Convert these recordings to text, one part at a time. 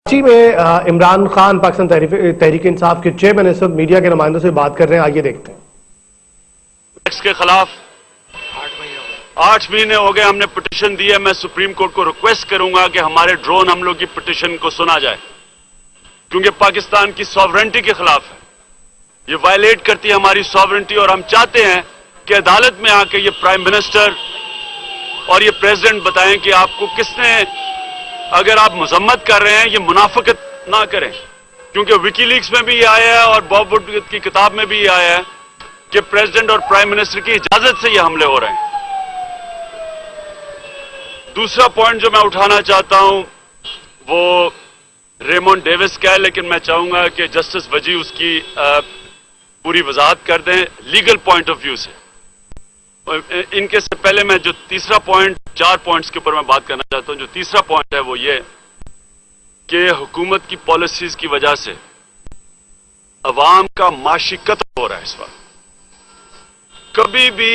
कराची में इमरान खान पाकिस्तान तहरीक इंसाफ के चेयरमैन इस वक्त मीडिया के नुमाइंदों से बात कर रहे हैं, आइए देखते हैं। टैक्स के खिलाफ 8 महीने हो गए हमने पिटीशन दी है। मैं सुप्रीम कोर्ट को रिक्वेस्ट करूंगा कि हमारे ड्रोन हमलों की पिटीशन को सुना जाए, क्योंकि पाकिस्तान की सॉवरेंटी के खिलाफ है, ये वायलेट करती है हमारी सॉवरेंटी। और हम चाहते हैं कि अदालत में आके ये प्राइम मिनिस्टर और ये प्रेसिडेंट बताएं कि आपको किसने, अगर आप मजम्मत कर रहे हैं, ये मुनाफिकत ना करें, क्योंकि विकीलीक्स में भी ये आया है और बॉब वुड की किताब में भी ये आया है कि प्रेसिडेंट और प्राइम मिनिस्टर की इजाजत से ये हमले हो रहे हैं। दूसरा पॉइंट जो मैं उठाना चाहता हूं वो रेमोंड डेविस का है, लेकिन मैं चाहूंगा कि जस्टिस वजी उसकी पूरी वजाहत कर दें लीगल पॉइंट ऑफ व्यू से। इनके से पहले मैं जो तीसरा पॉइंट, 4 पॉइंट्स के ऊपर मैं बात करना चाहता हूं। जो तीसरा पॉइंट है वो ये कि हुकूमत की पॉलिसीज की वजह से अवाम का माशी कत्ल हो रहा है इस वक्त। कभी भी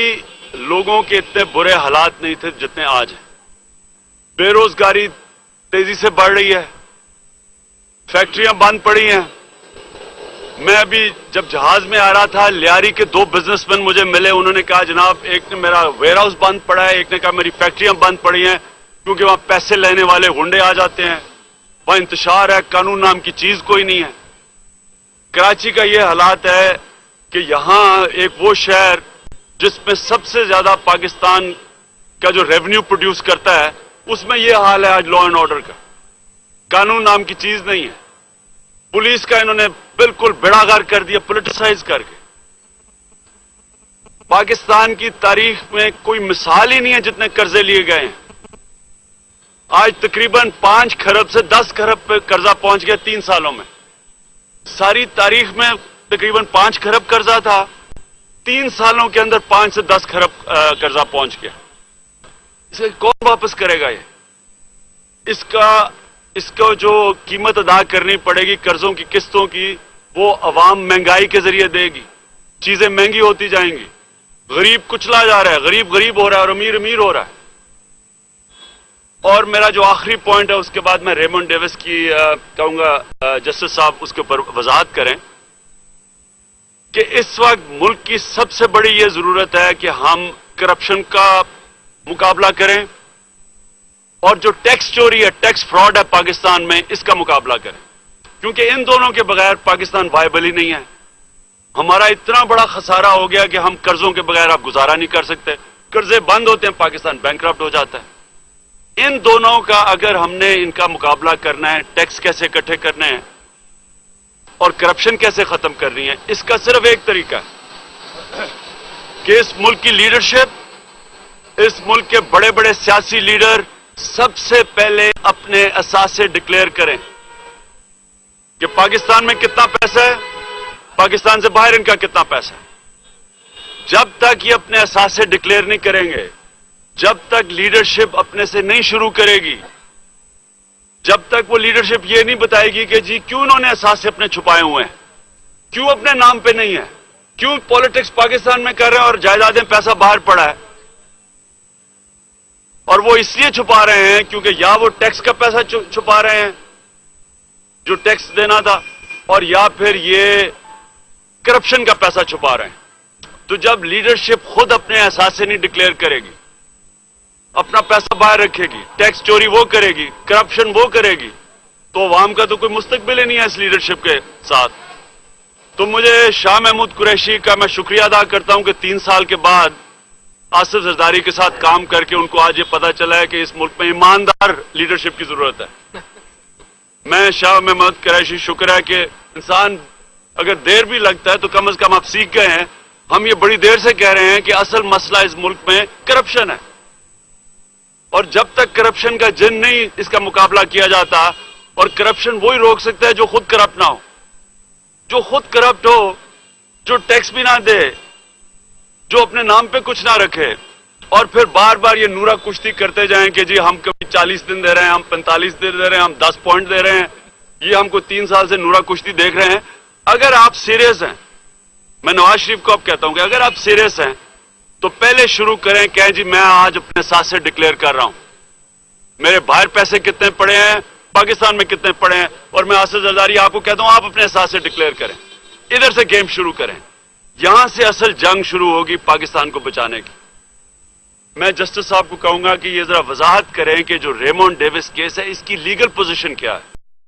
लोगों के इतने बुरे हालात नहीं थे जितने आज हैं। बेरोजगारी तेजी से बढ़ रही है, फैक्ट्रियां बंद पड़ी हैं। मैं अभी जब जहाज में आ रहा था, लियारी के 2 बिजनेसमैन मुझे मिले। उन्होंने कहा जनाब, एक ने मेरा वेयर हाउस बंद पड़ा है, एक ने कहा मेरी फैक्ट्रियां बंद पड़ी हैं, क्योंकि वहां पैसे लेने वाले गुंडे आ जाते हैं, वहां इंतशार है, कानून नाम की चीज कोई नहीं है। कराची का यह हालात है कि यहां एक वो शहर जिसमें सबसे ज्यादा पाकिस्तान का जो रेवेन्यू प्रोड्यूस करता है, उसमें यह हाल है आज लॉ एंड ऑर्डर का। कानून नाम की चीज नहीं है। पुलिस का इन्होंने बिल्कुल बेड़ागर कर दिया, पॉलिटिसाइज करके। पाकिस्तान की तारीख में कोई मिसाल ही नहीं है जितने कर्जे लिए गए हैं। आज तकरीबन 5 खरब से 10 खरब पे कर्जा पहुंच गया 3 सालों में। सारी तारीख में तकरीबन 5 खरब कर्जा था, 3 सालों के अंदर 5 से 10 खरब कर्जा पहुंच गया। इसे कौन वापस करेगा? ये इसको जो कीमत अदा करनी पड़ेगी कर्जों की किस्तों की, वो अवाम महंगाई के जरिए देगी। चीजें महंगी होती जाएंगी, गरीब कुचला जा रहा है, गरीब गरीब हो रहा है और अमीर अमीर हो रहा है। और मेरा जो आखिरी पॉइंट है, उसके बाद मैं रेमोंड डेविस की कहूंगा जस्टिस साहब उसके ऊपर वजाहत करें कि इस वक्त मुल्क की सबसे बड़ी ये जरूरत है कि हम करप्शन का मुकाबला करें और जो टैक्स चोरी है, टैक्स फ्रॉड है पाकिस्तान में, इसका मुकाबला करें, क्योंकि इन दोनों के बगैर पाकिस्तान वायबल ही नहीं है। हमारा इतना बड़ा खसारा हो गया कि हम कर्जों के बगैर आप गुजारा नहीं कर सकते। कर्जे बंद होते हैं, पाकिस्तान बैंकरप्ट हो जाता है। इन दोनों का अगर हमने इनका मुकाबला करना है, टैक्स कैसे इकट्ठे करने हैं और करप्शन कैसे खत्म करनी है, इसका सिर्फ एक तरीका है कि इस मुल्क की लीडरशिप, इस मुल्क के बड़े बड़े सियासी लीडर सबसे पहले अपने असासे डिक्लेयर करें कि पाकिस्तान में कितना पैसा है, पाकिस्तान से बाहर इनका कितना पैसा है। जब तक ये अपने असासे डिक्लेयर नहीं करेंगे, जब तक लीडरशिप अपने से नहीं शुरू करेगी, जब तक वो लीडरशिप ये नहीं बताएगी कि जी क्यों उन्होंने असासे अपने छुपाए हुए हैं, क्यों अपने नाम पे नहीं है, क्यों पॉलिटिक्स पाकिस्तान में कर रहे हैं और जायदादें पैसा बाहर पड़ा है, और वो इसलिए छुपा रहे हैं क्योंकि या वो टैक्स का पैसा छुपा रहे हैं जो टैक्स देना था, और या फिर ये करप्शन का पैसा छुपा रहे हैं। तो जब लीडरशिप खुद अपने एहसास से नहीं डिक्लेयर करेगी, अपना पैसा बाहर रखेगी, टैक्स चोरी वो करेगी, करप्शन वो करेगी, तो अवाम का तो कोई मुस्तकबिल ही नहीं है इस लीडरशिप के साथ। तो मुझे शाह महमूद कुरैशी का मैं शुक्रिया अदा करता हूं कि 3 साल के बाद आसिफ जरदारी के साथ काम करके उनको आज ये पता चला है कि इस मुल्क में ईमानदार लीडरशिप की जरूरत है। मैं शाह महमूद कुरैशी, शुक्र है कि इंसान अगर देर भी लगता है तो कम से कम आप सीख गए हैं। हम ये बड़ी देर से कह रहे हैं कि असल मसला इस मुल्क में करप्शन है, और जब तक करप्शन का जिन नहीं इसका मुकाबला किया जाता, और करप्शन वही रोक सकता है जो खुद करप्ट ना हो, जो खुद करप्ट हो, जो टैक्स भी ना दे, जो अपने नाम पे कुछ ना रखे, और फिर बार बार ये नूरा कुश्ती करते जाएं कि जी हम कभी 40 दिन दे रहे हैं, हम 45 दिन दे रहे हैं, हम 10 पॉइंट दे रहे हैं, ये हमको 3 साल से नूरा कुश्ती देख रहे हैं। अगर आप सीरियस हैं, मैं नवाज शरीफ को अब कहता हूं कि अगर आप सीरियस हैं तो पहले शुरू करें, कहें जी मैं आज अपने साथ से डिक्लेयर कर रहा हूं मेरे बाहर पैसे कितने पड़े हैं, पाकिस्तान में कितने पड़े हैं, और मैं आसिफ जरदारी आपको कहता हूं आप अपने हिसाब से डिक्लेयर करें, इधर से गेम शुरू करें, यहां से असल जंग शुरू होगी पाकिस्तान को बचाने की। मैं जस्टिस साहब को कहूंगा कि ये जरा वजाहत करें कि जो रेमोंड डेविस केस है इसकी लीगल पोजीशन क्या है।